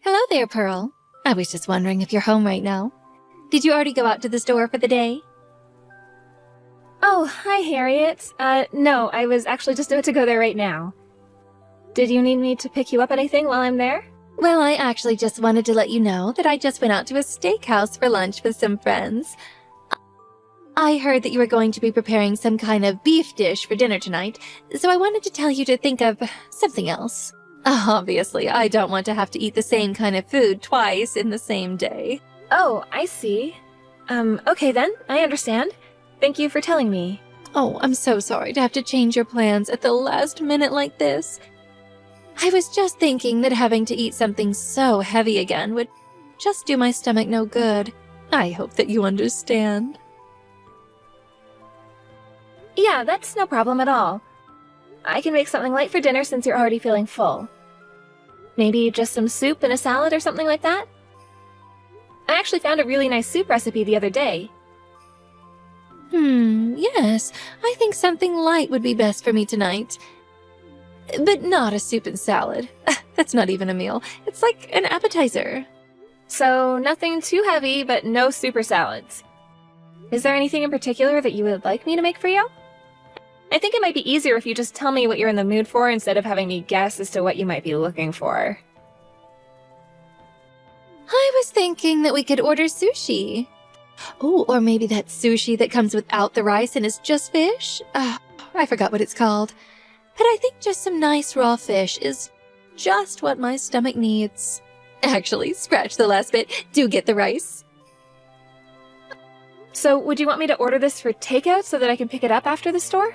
Hello there, Pearl. I was just wondering if you're home right now. Did you already go out to the store for the day? Oh, hi, Harriet. No, I was actually just about to go there right now. Did you need me to pick you up anything while I'm there? Well, I actually just wanted to let you know that I just went out to a steakhouse for lunch with some friends. I heard that you were going to be preparing some kind of beef dish for dinner tonight, so I wanted to tell you to think of something else. Obviously, I don't want to have to eat the same kind of food twice in the same day. Oh, I see. Okay then, I understand. Thank you for telling me. Oh, I'm so sorry to have to change your plans at the last minute like this. I was just thinking that having to eat something so heavy again would just do my stomach no good. I hope that you understand. Yeah, that's no problem at all. I can make something light for dinner since you're already feeling full. Maybe just some soup and a salad or something like that? I actually found a really nice soup recipe the other day. Yes, I think something light would be best for me tonight. But not a soup and salad. That's not even a meal. It's like an appetizer. So, nothing too heavy, but no super salads. Is there anything in particular that you would like me to make for you? I think it might be easier if you just tell me what you're in the mood for instead of having me guess as to what you might be looking for. I was thinking that we could order sushi. Oh, or maybe that sushi that comes without the rice and is just fish? I forgot what it's called. But I think just some nice raw fish is just what my stomach needs. Actually, scratch the last bit. Do get the rice. So, would you want me to order this for takeout so that I can pick it up after the store?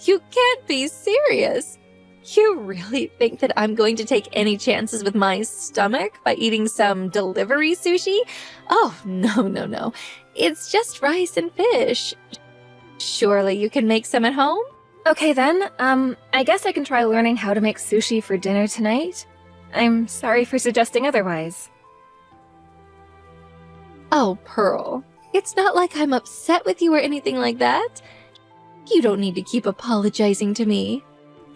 You can't be serious. You really think that I'm going to take any chances with my stomach by eating some delivery sushi? Oh, no. It's just rice and fish. Surely you can make some at home? Okay then, I guess I can try learning how to make sushi for dinner tonight. I'm sorry for suggesting otherwise. Oh, Pearl, it's not like I'm upset with you or anything like that. You don't need to keep apologizing to me.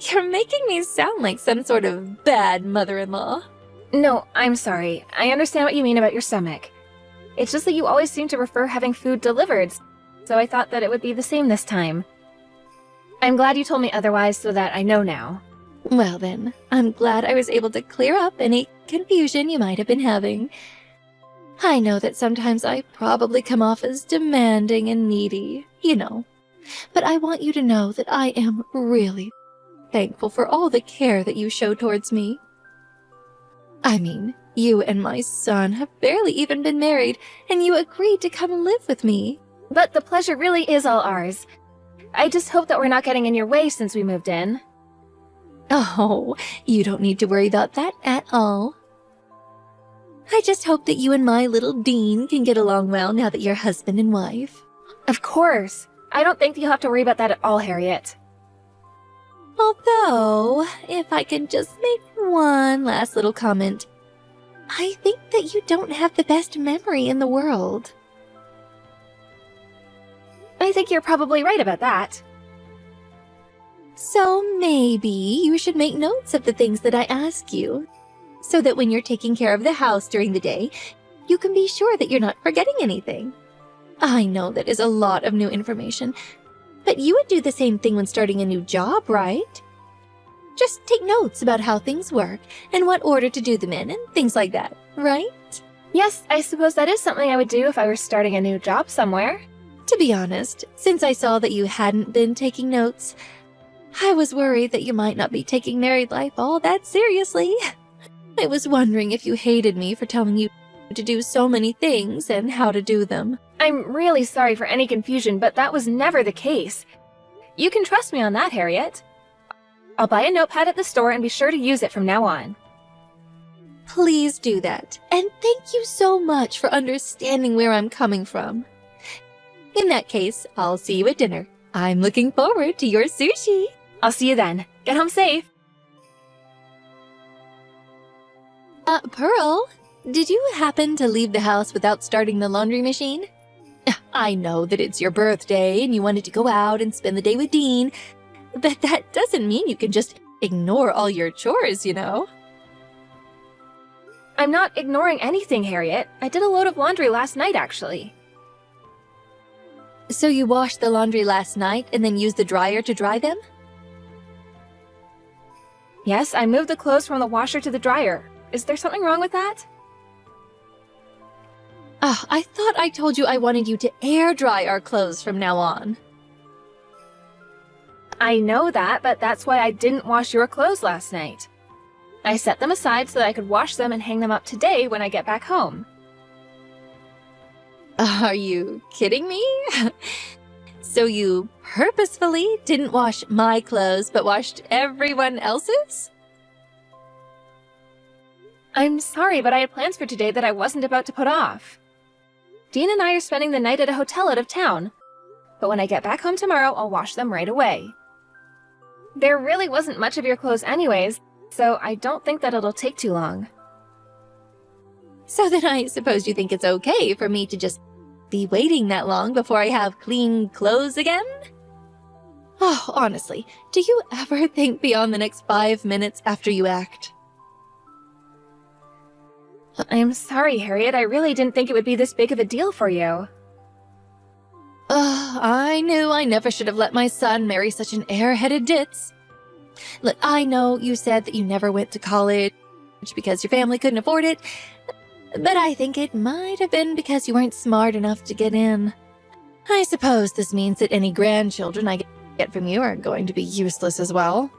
You're making me sound like some sort of bad mother-in-law. No, I'm sorry. I understand what you mean about your stomach. It's just that you always seem to prefer having food delivered, so I thought that it would be the same this time. I'm glad you told me otherwise so that I know now. Well then, I'm glad I was able to clear up any confusion you might have been having. I know that sometimes I probably come off as demanding and needy, you know. But I want you to know that I am really thankful for all the care that you show towards me. I mean, you and my son have barely even been married, and you agreed to come live with me. But the pleasure really is all ours. I just hope that we're not getting in your way since we moved in. Oh, you don't need to worry about that at all. I just hope that you and my little Dean can get along well now that you're husband and wife. Of course. I don't think you'll have to worry about that at all, Harriet. Although, if I can just make one last little comment, I think that you don't have the best memory in the world. I think you're probably right about that. So maybe you should make notes of the things that I ask you, so that when you're taking care of the house during the day, you can be sure that you're not forgetting anything. I know that is a lot of new information, but you would do the same thing when starting a new job, right? Just take notes about how things work and what order to do them in and things like that, right? Yes, I suppose that is something I would do if I were starting a new job somewhere. To be honest, since I saw that you hadn't been taking notes, I was worried that you might not be taking married life all that seriously. I was wondering if you hated me for telling you to do so many things and how to do them. I'm really sorry for any confusion, but that was never the case. You can trust me on that, Harriet. I'll buy a notepad at the store and be sure to use it from now on. Please do that, and thank you so much for understanding where I'm coming from. In that case, I'll see you at dinner. I'm looking forward to your sushi. I'll see you then. Get home safe. Pearl, did you happen to leave the house without starting the laundry machine? I know that it's your birthday and you wanted to go out and spend the day with Dean, but that doesn't mean you can just ignore all your chores, you know? I'm not ignoring anything, Harriet. I did a load of laundry last night, actually. So you washed the laundry last night and then used the dryer to dry them? Yes, I moved the clothes from the washer to the dryer. Is there something wrong with that? I thought I told you I wanted you to air dry our clothes from now on. I know that, but that's why I didn't wash your clothes last night. I set them aside so that I could wash them and hang them up today when I get back home. Are you kidding me? So you purposefully didn't wash my clothes but washed everyone else's? I'm sorry, but I had plans for today that I wasn't about to put off. Dean and I are spending the night at a hotel out of town, but when I get back home tomorrow, I'll wash them right away. There really wasn't much of your clothes anyways, so I don't think that it'll take too long. So then I suppose you think it's okay for me to just be waiting that long before I have clean clothes again? Oh, honestly, do you ever think beyond the next 5 minutes after you act? I'm sorry, Harriet. I really didn't think it would be this big of a deal for you. I knew I never should have let my son marry such an airheaded ditz. Look, I know you said that you never went to college because your family couldn't afford it, but I think it might have been because you weren't smart enough to get in. I suppose this means that any grandchildren I get from you are going to be useless as well.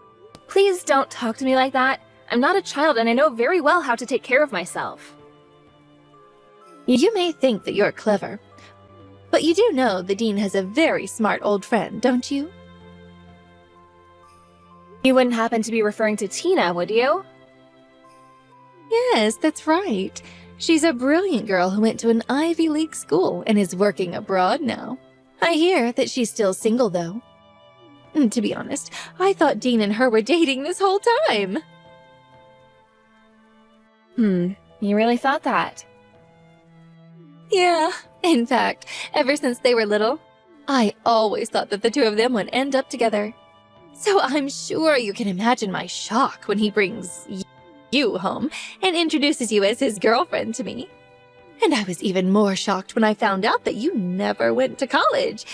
Please don't talk to me like that. I'm not a child and I know very well how to take care of myself. You may think that you're clever, but you do know the Dean has a very smart old friend, don't you? You wouldn't happen to be referring to Tina, would you? Yes, that's right. She's a brilliant girl who went to an Ivy League school and is working abroad now. I hear that she's still single, though. To be honest, I thought Dean and her were dating this whole time. You really thought that? Yeah, in fact, ever since they were little, I always thought that the two of them would end up together. So I'm sure you can imagine my shock when he brings you home and introduces you as his girlfriend to me. And I was even more shocked when I found out that you never went to college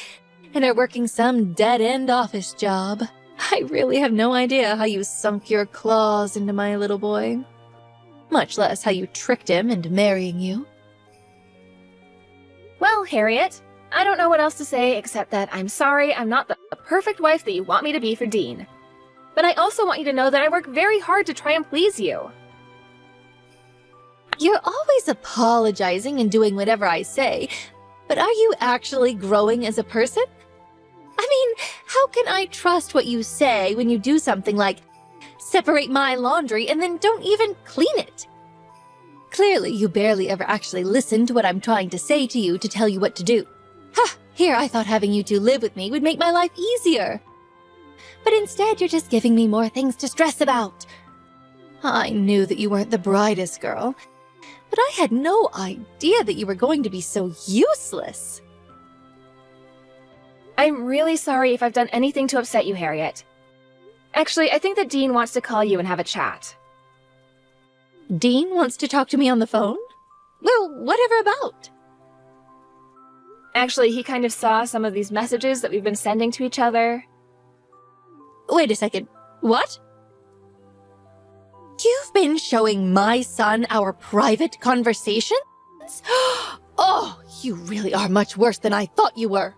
and are working some dead-end office job. I really have no idea how you sunk your claws into my little boy. Much less how you tricked him into marrying you. Well, Harriet, I don't know what else to say except that I'm sorry I'm not the perfect wife that you want me to be for Dean. But I also want you to know that I work very hard to try and please you. You're always apologizing and doing whatever I say, but are you actually growing as a person? I mean, how can I trust what you say when you do something like separate my laundry and then don't even clean it? Clearly, you barely ever actually listen to what I'm trying to say to you to tell you what to do. Ha! Here, I thought having you two live with me would make my life easier. But instead, you're just giving me more things to stress about. I knew that you weren't the brightest girl, but I had no idea that you were going to be so useless. I'm really sorry if I've done anything to upset you, Harriet. Actually, I think that Dean wants to call you and have a chat. Dean wants to talk to me on the phone? Well, whatever about? Actually, he kind of saw some of these messages that we've been sending to each other. Wait a second. What? You've been showing my son our private conversations? Oh, you really are much worse than I thought you were.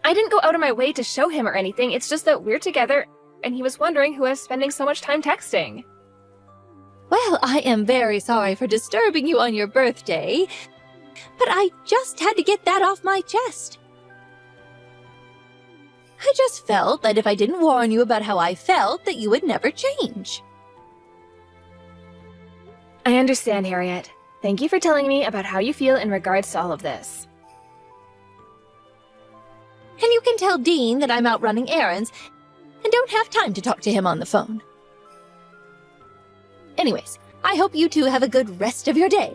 I didn't go out of my way to show him or anything, it's just that we're together, and he was wondering who I was spending so much time texting. Well, I am very sorry for disturbing you on your birthday, but I just had to get that off my chest. I just felt that if I didn't warn you about how I felt, that you would never change. I understand, Harriet. Thank you for telling me about how you feel in regards to all of this. And you can tell Dean that I'm out running errands and don't have time to talk to him on the phone. Anyways, I hope you two have a good rest of your day.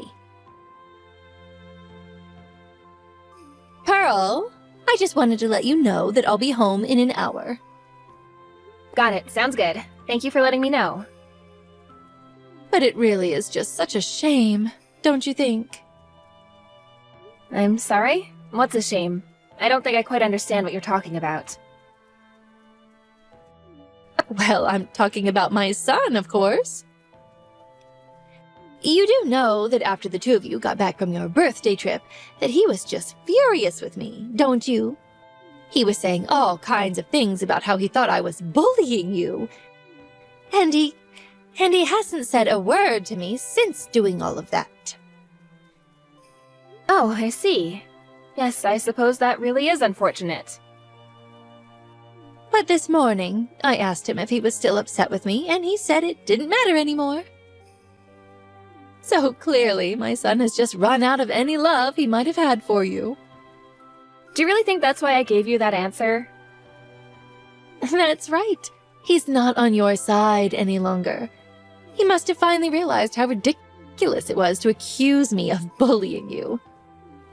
Pearl, I just wanted to let you know that I'll be home in an hour. Got it. Sounds good. Thank you for letting me know. But it really is just such a shame, don't you think? I'm sorry? What's a shame? I don't think I quite understand what you're talking about. Well, I'm talking about my son, of course. You do know that after the two of you got back from your birthday trip, that he was just furious with me, don't you? He was saying all kinds of things about how he thought I was bullying you. And he hasn't said a word to me since doing all of that. Oh, I see. Yes, I suppose that really is unfortunate. But this morning, I asked him if he was still upset with me, and he said it didn't matter anymore. So clearly, my son has just run out of any love he might have had for you. Do you really think that's why I gave you that answer? That's right. He's not on your side any longer. He must have finally realized how ridiculous it was to accuse me of bullying you.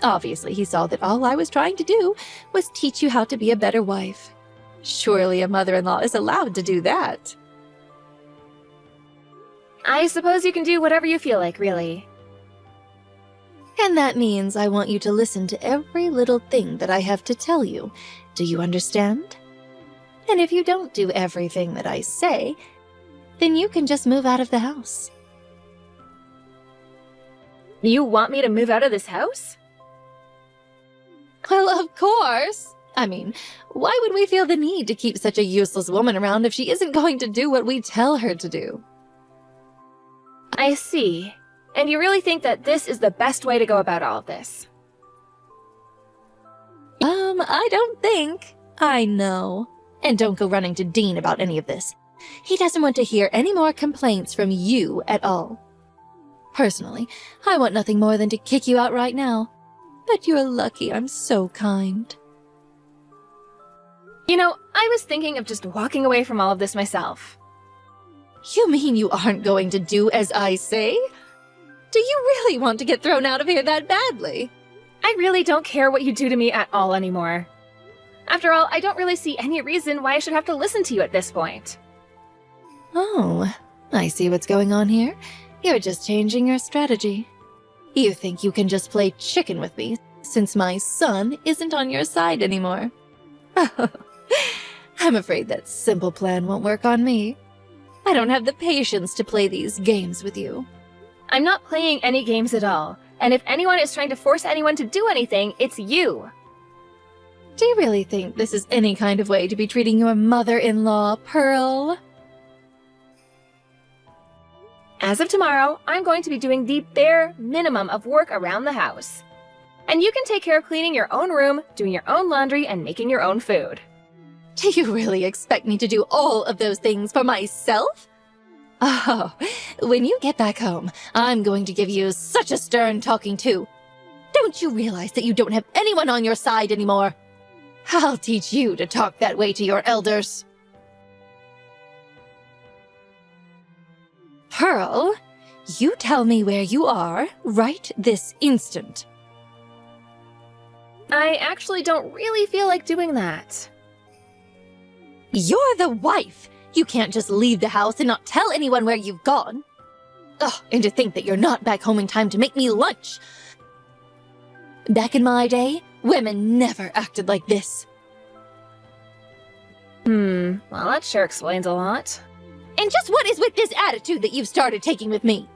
Obviously, he saw that all I was trying to do was teach you how to be a better wife. Surely a mother-in-law is allowed to do that. I suppose you can do whatever you feel like, really. And that means I want you to listen to every little thing that I have to tell you. Do you understand? And if you don't do everything that I say, then you can just move out of the house. You want me to move out of this house? Well, of course. I mean, why would we feel the need to keep such a useless woman around if she isn't going to do what we tell her to do? I see. And you really think that this is the best way to go about all of this? I don't think. I know. And don't go running to Dean about any of this. He doesn't want to hear any more complaints from you at all. Personally, I want nothing more than to kick you out right now. But you're lucky I'm so kind. You know, I was thinking of just walking away from all of this myself. You mean you aren't going to do as I say? Do you really want to get thrown out of here that badly? I really don't care what you do to me at all anymore. After all, I don't really see any reason why I should have to listen to you at this point. Oh, I see what's going on here. You're just changing your strategy. You think you can just play chicken with me since my son isn't on your side anymore. I'm afraid that simple plan won't work on me. I don't have the patience to play these games with you. I'm not playing any games at all, and if anyone is trying to force anyone to do anything, it's you. Do you really think this is any kind of way to be treating your mother-in-law, Pearl? As of tomorrow, I'm going to be doing the bare minimum of work around the house. And you can take care of cleaning your own room, doing your own laundry, and making your own food. Do you really expect me to do all of those things for myself? Oh, when you get back home, I'm going to give you such a stern talking to. Don't you realize that you don't have anyone on your side anymore? I'll teach you to talk that way to your elders. Pearl, you tell me where you are right this instant. I actually don't really feel like doing that. You're the wife. You can't just leave the house and not tell anyone where you've gone. Ugh, and to think that you're not back home in time to make me lunch. Back in my day, women never acted like this. Well, that sure explains a lot. And just what is with this attitude that you've started taking with me?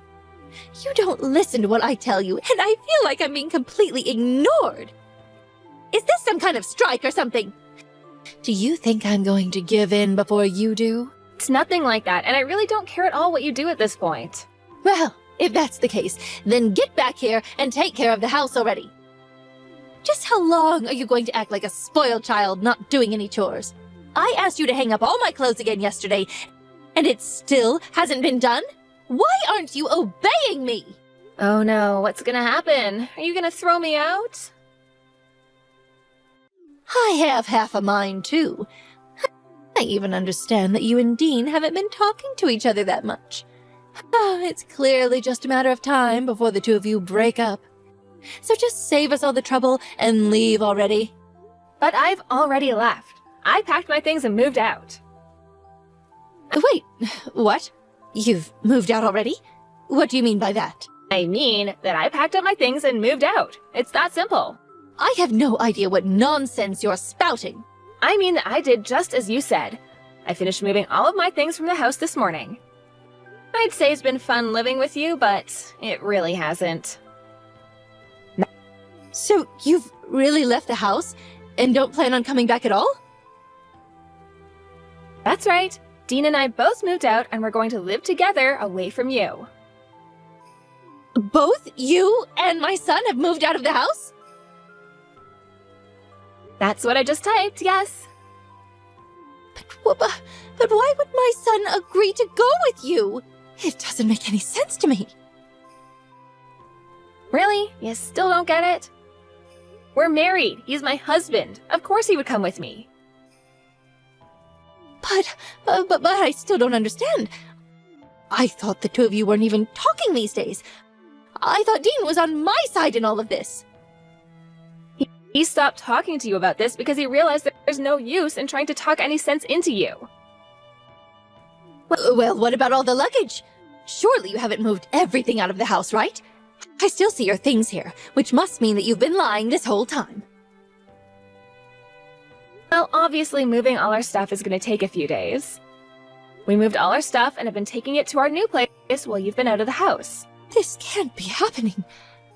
You don't listen to what I tell you, and I feel like I'm being completely ignored. Is this some kind of strike or something? Do you think I'm going to give in before you do? It's nothing like that, and I really don't care at all what you do at this point. Well, if that's the case, then get back here and take care of the house already. Just how long are you going to act like a spoiled child not doing any chores? I asked you to hang up all my clothes again yesterday, and it still hasn't been done? Why aren't you obeying me? Oh no, what's gonna happen? Are you gonna throw me out? I have half a mind, too. I even understand that you and Dean haven't been talking to each other that much. It's clearly just a matter of time before the two of you break up. So just save us all the trouble and leave already. But I've already left. I packed my things and moved out. Wait, what? You've moved out already? What do you mean by that? I mean that I packed up my things and moved out. It's that simple. I have no idea what nonsense you're spouting. I mean that I did just as you said. I finished moving all of my things from the house this morning. I'd say it's been fun living with you, but it really hasn't. So you've really left the house and don't plan on coming back at all? That's right. Dean and I both moved out and we're going to live together away from you. Both you and my son have moved out of the house? That's what I just typed, yes. But why would my son agree to go with you? It doesn't make any sense to me. Really? You still don't get it? We're married. He's my husband. Of course he would come with me. But I still don't understand. I thought the two of you weren't even talking these days. I thought Dean was on my side in all of this. He stopped talking to you about this because he realized that there's no use in trying to talk any sense into you. Well, what about all the luggage? Surely you haven't moved everything out of the house, right? I still see your things here, which must mean that you've been lying this whole time. Well, obviously moving all our stuff is going to take a few days. We moved all our stuff and have been taking it to our new place while you've been out of the house. This can't be happening.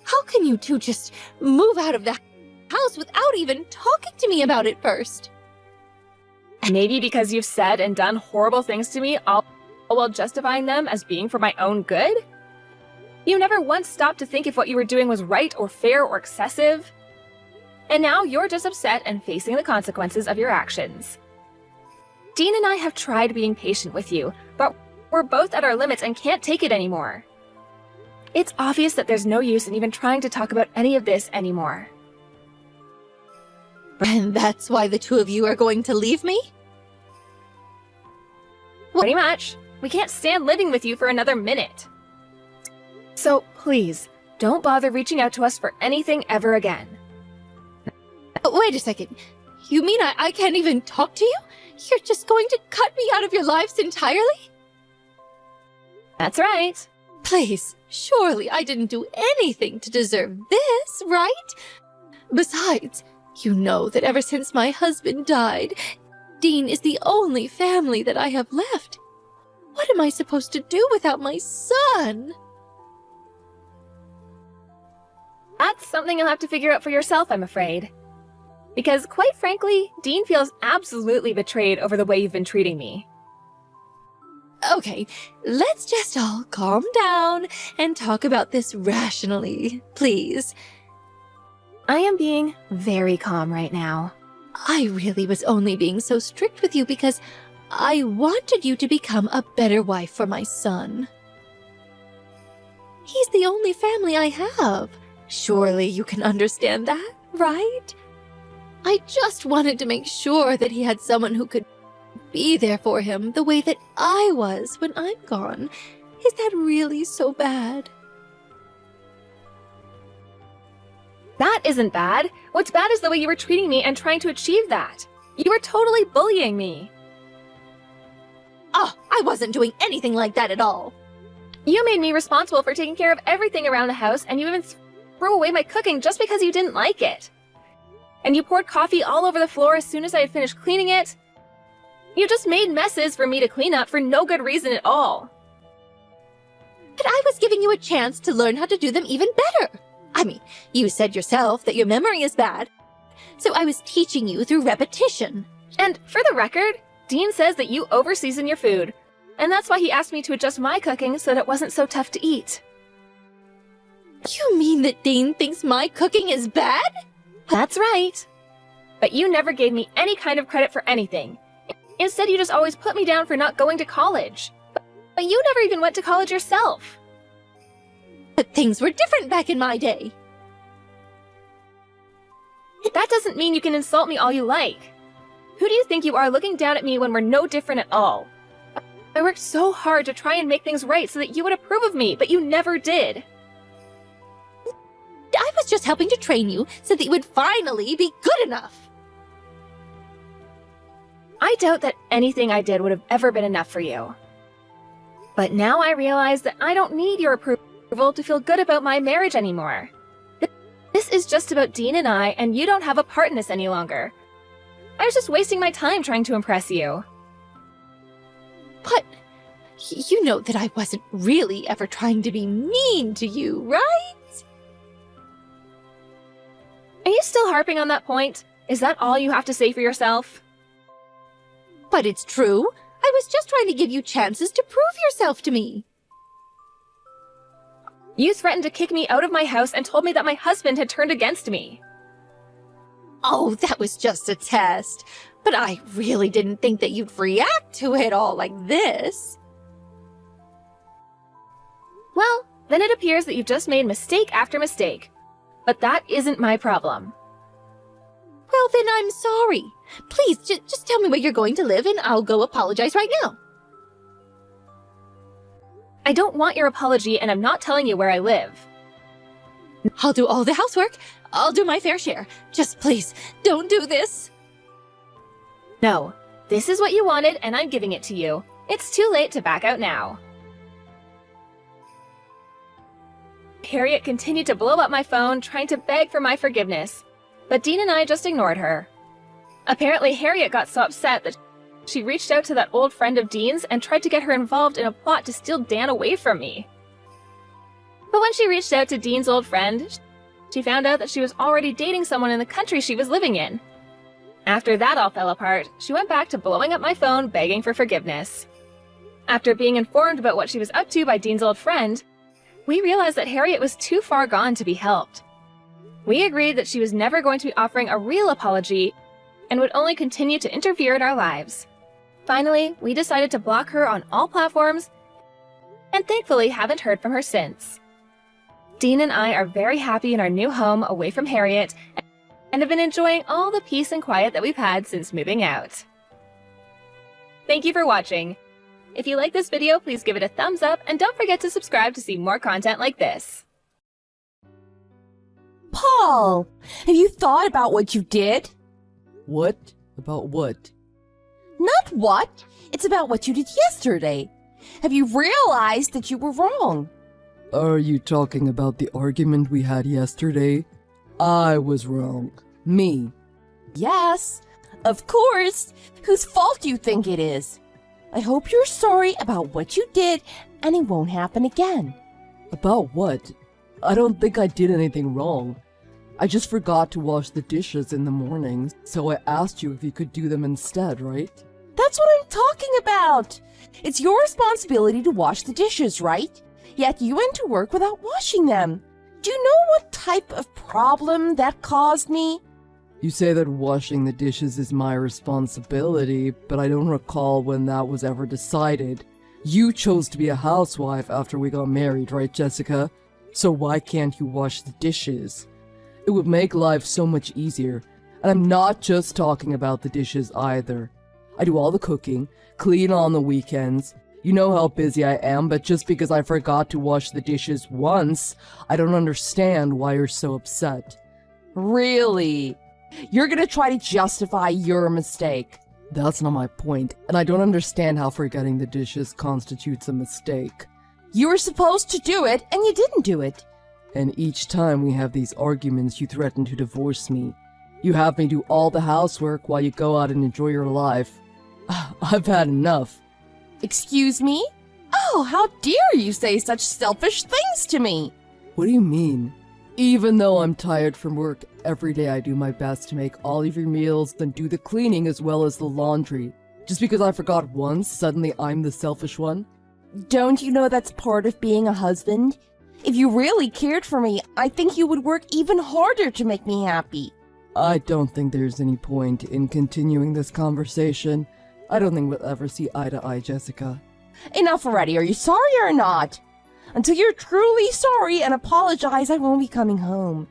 How can you two just move out of the house without even talking to me about it first? Maybe because you've said and done horrible things to me, all while justifying them as being for my own good? You never once stopped to think if what you were doing was right or fair or excessive. And now you're just upset and facing the consequences of your actions. Dean and I have tried being patient with you, but we're both at our limits and can't take it anymore. It's obvious that there's no use in even trying to talk about any of this anymore. And that's why the two of you are going to leave me? Pretty much. We can't stand living with you for another minute. So please, don't bother reaching out to us for anything ever again. Wait a second. You mean I can't even talk to you? You're just going to cut me out of your lives entirely? That's right. Please, surely I didn't do anything to deserve this, right? Besides, you know that ever since my husband died, Dean is the only family that I have left. What am I supposed to do without my son? That's something you'll have to figure out for yourself, I'm afraid. Because, quite frankly, Dean feels absolutely betrayed over the way you've been treating me. Okay, let's just all calm down and talk about this rationally, please. I am being very calm right now. I really was only being so strict with you because I wanted you to become a better wife for my son. He's the only family I have. Surely you can understand that, right? I just wanted to make sure that he had someone who could be there for him the way that I was when I'm gone. Is that really so bad? That isn't bad. What's bad is the way you were treating me and trying to achieve that. You were totally bullying me. Oh, I wasn't doing anything like that at all. You made me responsible for taking care of everything around the house, and you even threw away my cooking just because you didn't like it. And you poured coffee all over the floor as soon as I had finished cleaning it. You just made messes for me to clean up for no good reason at all. But I was giving you a chance to learn how to do them even better. I mean, you said yourself that your memory is bad, so I was teaching you through repetition. And for the record, Dean says that you over-season your food, and that's why he asked me to adjust my cooking so that it wasn't so tough to eat. You mean that Dean thinks my cooking is bad? That's right. But you never gave me any kind of credit for anything. Instead, you just always put me down for not going to college. But you never even went to college yourself. But things were different back in my day. That doesn't mean you can insult me all you like. Who do you think you are looking down at me when we're no different at all? I worked so hard to try and make things right so that you would approve of me, but you never did. I was just helping to train you so that you would finally be good enough. I doubt that anything I did would have ever been enough for you. But now I realize that I don't need your approval to feel good about my marriage anymore. This is just about Dean and I, and you don't have a part in this any longer. I was just wasting my time trying to impress you. But you know that I wasn't really ever trying to be mean to you, right? Are you still harping on that point? Is that all you have to say for yourself? But it's true. I was just trying to give you chances to prove yourself to me. You threatened to kick me out of my house and told me that my husband had turned against me. Oh, that was just a test. But I really didn't think that you'd react to it all like this. Well, then it appears that you've just made mistake after mistake. But that isn't my problem. Well, then I'm sorry. Please, just tell me where you're going to live and I'll go apologize right now. I don't want your apology, and I'm not telling you where I live. I'll do all the housework. I'll do my fair share. Just please, don't do this. No, this is what you wanted, and I'm giving it to you. It's too late to back out now. Harriet continued to blow up my phone, trying to beg for my forgiveness, but Dean and I just ignored her. Apparently, Harriet got so upset that she reached out to that old friend of Dean's and tried to get her involved in a plot to steal Dan away from me. But when she reached out to Dean's old friend, she found out that she was already dating someone in the country she was living in. After that all fell apart, she went back to blowing up my phone, begging for forgiveness. After being informed about what she was up to by Dean's old friend, we realized that Harriet was too far gone to be helped. We agreed that she was never going to be offering a real apology and would only continue to interfere in our lives. Finally, we decided to block her on all platforms, and thankfully haven't heard from her since. Dean and I are very happy in our new home away from Harriet and have been enjoying all the peace and quiet that we've had since moving out. Thank you for watching. If you like this video, please give it a thumbs up and don't forget to subscribe to see more content like this. Paul, have you thought about what you did? What? About what? Not what. It's about what you did yesterday. Have you realized that you were wrong? Are you talking about the argument we had yesterday? I was wrong. Me. Yes, of course. Whose fault do you think it is? I hope you're sorry about what you did and it won't happen again. About what? I don't think I did anything wrong. I just forgot to wash the dishes in the morning, so I asked you if you could do them instead, right? That's what I'm talking about. It's your responsibility to wash the dishes, right? Yet you went to work without washing them. Do you know what type of problem that caused me? You say that washing the dishes is my responsibility, but I don't recall when that was ever decided. You chose to be a housewife after we got married, right, Jessica? So why can't you wash the dishes? It would make life so much easier. And I'm not just talking about the dishes either. I do all the cooking, clean on the weekends. You know how busy I am, but just because I forgot to wash the dishes once, I don't understand why you're so upset. Really? You're gonna try to justify your mistake. That's not my point, and I don't understand how forgetting the dishes constitutes a mistake. You were supposed to do it, and you didn't do it. And each time we have these arguments, you threaten to divorce me. You have me do all the housework while you go out and enjoy your life. I've had enough. Excuse me? Oh, how dare you say such selfish things to me? What do you mean? Even though I'm tired from work, every day I do my best to make all of your meals, then do the cleaning as well as the laundry. Just because I forgot once, suddenly I'm the selfish one? Don't you know that's part of being a husband? If you really cared for me, I think you would work even harder to make me happy. I don't think there's any point in continuing this conversation. I don't think we'll ever see eye to eye, Jessica. Enough already, are you sorry or not? Until you're truly sorry and apologize, I won't be coming home.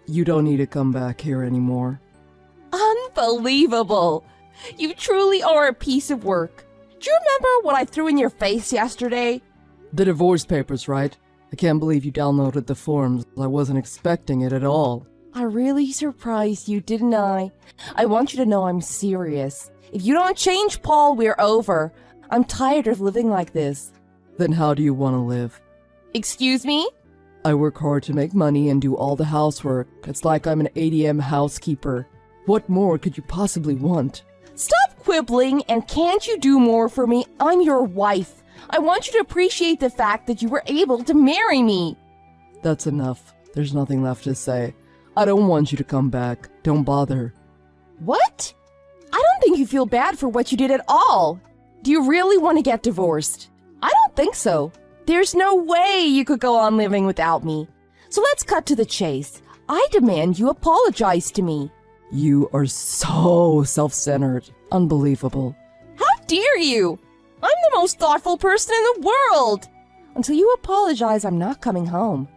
You don't need to come back here anymore. Unbelievable! You truly are a piece of work. Do you remember what I threw in your face yesterday? The divorce papers, right? I can't believe you downloaded the forms. I wasn't expecting it at all. I really surprised you, didn't I? I want you to know I'm serious. If you don't change, Paul, we're over. I'm tired of living like this. Then how do you want to live? Excuse me? I work hard to make money and do all the housework. It's like I'm an ADM housekeeper. What more could you possibly want? Stop quibbling, and can't you do more for me? I'm your wife. I want you to appreciate the fact that you were able to marry me. That's enough. There's nothing left to say. I don't want you to come back. Don't bother. What? I don't think you feel bad for what you did at all. Do you really want to get divorced? I don't think so. There's no way you could go on living without me. So let's cut to the chase. I demand you apologize to me. You are so self-centered. Unbelievable. How dare you? I'm the most thoughtful person in the world. Until you apologize, I'm not coming home.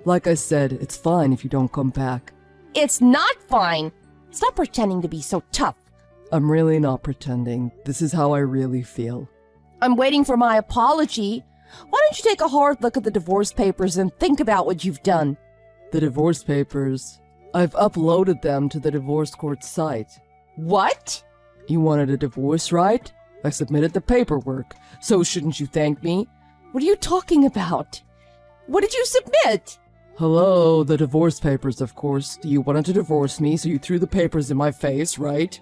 Like I said, it's fine if you don't come back. It's not fine. Stop pretending to be so tough. I'm really not pretending. This is how I really feel. I'm waiting for my apology. Why don't you take a hard look at the divorce papers and think about what you've done? The divorce papers. I've uploaded them to the divorce court site. What? You wanted a divorce, right? I submitted the paperwork. So shouldn't you thank me? What are you talking about? What did you submit? Hello, the divorce papers, of course. You wanted to divorce me, so you threw the papers in my face, right?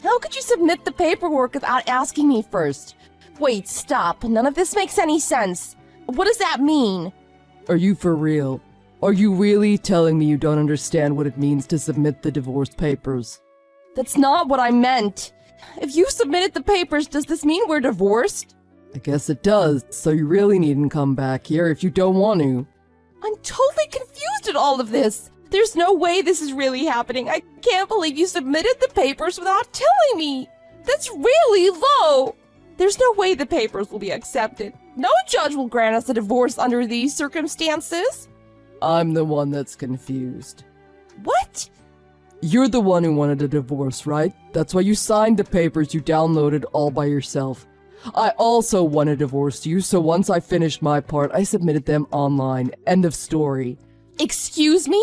How could you submit the paperwork without asking me first? Wait, stop. None of this makes any sense. What does that mean? Are you for real? Are you really telling me you don't understand what it means to submit the divorce papers? That's not what I meant. If you submitted the papers, does this mean we're divorced? I guess it does, so you really needn't come back here if you don't want to. I'm totally confused at all of this. There's no way this is really happening. I can't believe you submitted the papers without telling me. That's really low. There's no way the papers will be accepted. No judge will grant us a divorce under these circumstances. I'm the one that's confused. What? You're the one who wanted a divorce, right? That's why you signed the papers you downloaded all by yourself. I also want a divorce you, so once I finished my part, I submitted them online. End of story. Excuse me?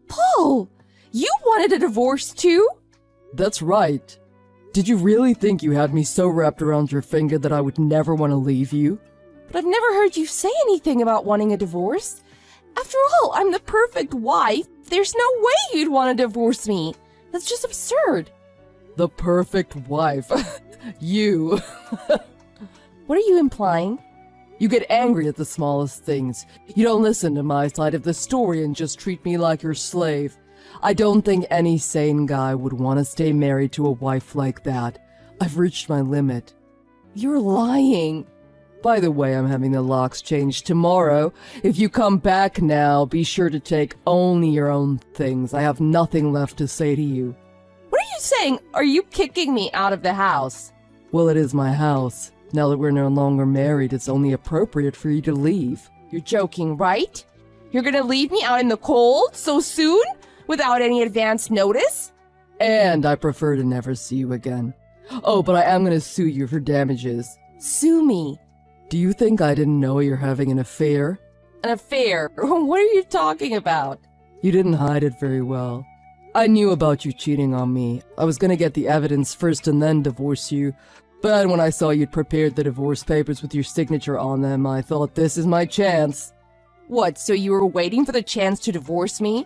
Paul, you wanted a divorce too? That's right. Did you really think you had me so wrapped around your finger that I would never want to leave you? But I've never heard you say anything about wanting a divorce. After all, I'm the perfect wife. There's no way you'd want to divorce me. That's just absurd. The perfect wife. You. What are you implying? You get angry at the smallest things. You don't listen to my side of the story and just treat me like your slave. I don't think any sane guy would want to stay married to a wife like that. I've reached my limit. You're lying. By the way, I'm having the locks changed tomorrow. If you come back now, be sure to take only your own things. I have nothing left to say to you. What are you saying? Are you kicking me out of the house? Well, it is my house. Now that we're no longer married, it's only appropriate for you to leave. You're joking, right? You're gonna leave me out in the cold so soon? Without any advance notice? And I prefer to never see you again. Oh, but I am gonna sue you for damages. Sue me. Do you think I didn't know you're having an affair? An affair? What are you talking about? You didn't hide it very well. I knew about you cheating on me. I was gonna get the evidence first and then divorce you. But when I saw you'd prepared the divorce papers with your signature on them, I thought this is my chance. What, so you were waiting for the chance to divorce me?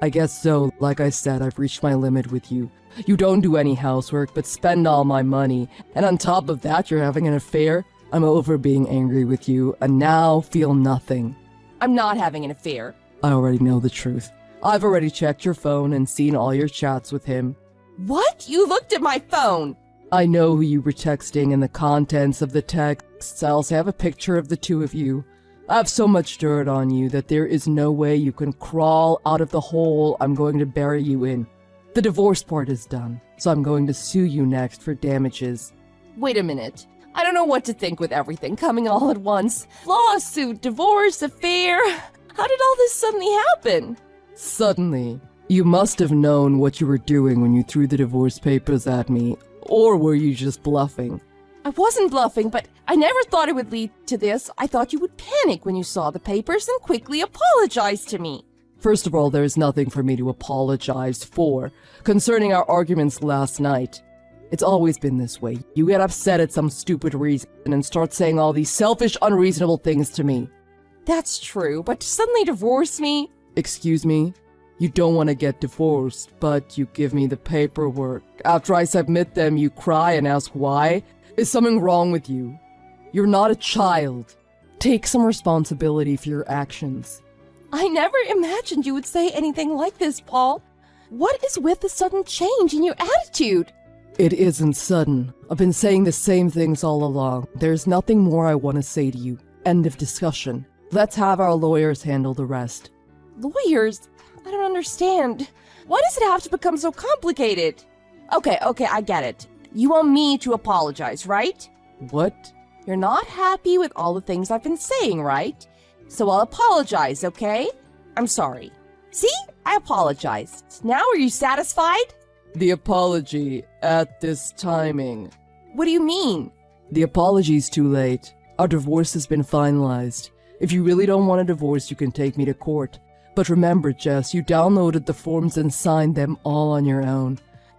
I guess so. Like I said, I've reached my limit with you. You don't do any housework, but spend all my money. And on top of that, you're having an affair? I'm over being angry with you, and now feel nothing. I'm not having an affair. I already know the truth. I've already checked your phone and seen all your chats with him. What? You looked at my phone? I know who you were texting and the contents of the texts. I also have a picture of the two of you. I have so much dirt on you that there is no way you can crawl out of the hole I'm going to bury you in. The divorce part is done, so I'm going to sue you next for damages. Wait a minute. I don't know what to think with everything coming all at once. Lawsuit, divorce, affair. How did all this suddenly happen? Suddenly, you must have known what you were doing when you threw the divorce papers at me. Or were you just bluffing? I wasn't bluffing, but I never thought it would lead to this. I thought you would panic when you saw the papers and quickly apologize to me. First of all, there is nothing for me to apologize for concerning our arguments last night. It's always been this way. You get upset at some stupid reason and start saying all these selfish, unreasonable things to me. That's true, but to suddenly divorce me? Excuse me? You don't want to get divorced, but you give me the paperwork. After I submit them, you cry and ask why? Is something wrong with you? You're not a child. Take some responsibility for your actions. I never imagined you would say anything like this, Paul. What is with the sudden change in your attitude? It isn't sudden. I've been saying the same things all along. There's nothing more I want to say to you. End of discussion. Let's have our lawyers handle the rest. Lawyers? I don't understand. Why does it have to become so complicated? Okay, I get it. You want me to apologize, right? What? You're not happy with all the things I've been saying, right? So I'll apologize, okay? I'm sorry. See? I apologized. Now are you satisfied? The apology at this timing. What do you mean? The apology's too late. Our divorce has been finalized. If you really don't want a divorce, you can take me to court. But remember, Jess, you downloaded the forms and signed them all on your own.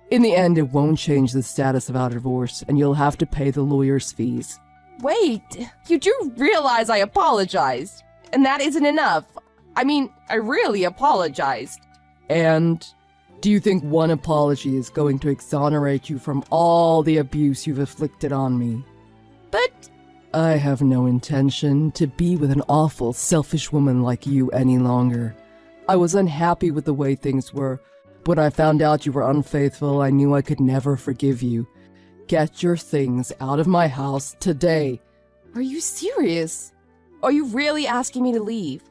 In the end, it won't change the status of our divorce, and you'll have to pay the lawyer's fees. Wait, you do realize I apologized. And that isn't enough. I mean, I really apologized. And do you think one apology is going to exonerate you from all the abuse you've inflicted on me? But I have no intention to be with an awful, selfish woman like you any longer. I was unhappy with the way things were. When I found out you were unfaithful, I knew I could never forgive you. Get your things out of my house today. are you serious? Are you really asking me to leave?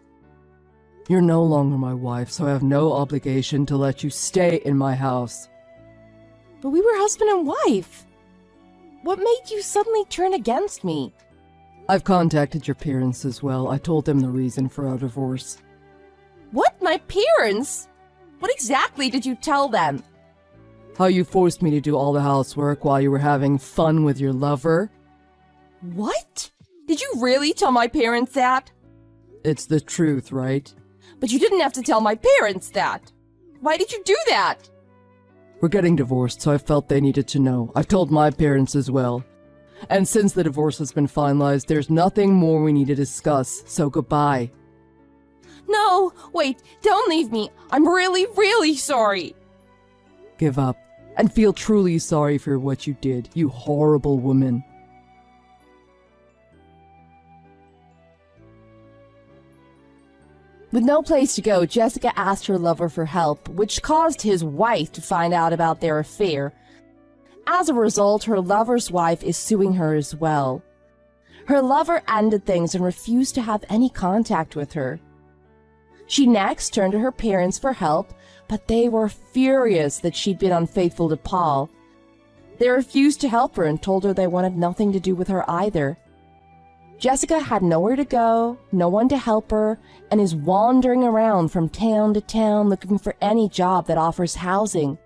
You're no longer my wife, so I have no obligation to let you stay in my house. But we were husband and wife. What made you suddenly turn against me? I've contacted your parents as well. I told them the reason for our divorce. What? My parents? What exactly did you tell them? How you forced me to do all the housework while you were having fun with your lover. What? Did you really tell my parents that? It's the truth, right? But you didn't have to tell my parents that. Why did you do that? We're getting divorced, so I felt they needed to know. I've told my parents as well. And since the divorce has been finalized, there's nothing more we need to discuss, so goodbye. No, wait, don't leave me. I'm really, really sorry. Give up, and feel truly sorry for what you did, you horrible woman. With no place to go, Jessica asked her lover for help, which caused his wife to find out about their affair. As a result, her lover's wife is suing her as well. Her lover ended things and refused to have any contact with her. She next turned to her parents for help, but they were furious that she'd been unfaithful to Paul. They refused to help her and told her they wanted nothing to do with her either. Jessica had nowhere to go, no one to help her, and is wandering around from town to town looking for any job that offers housing.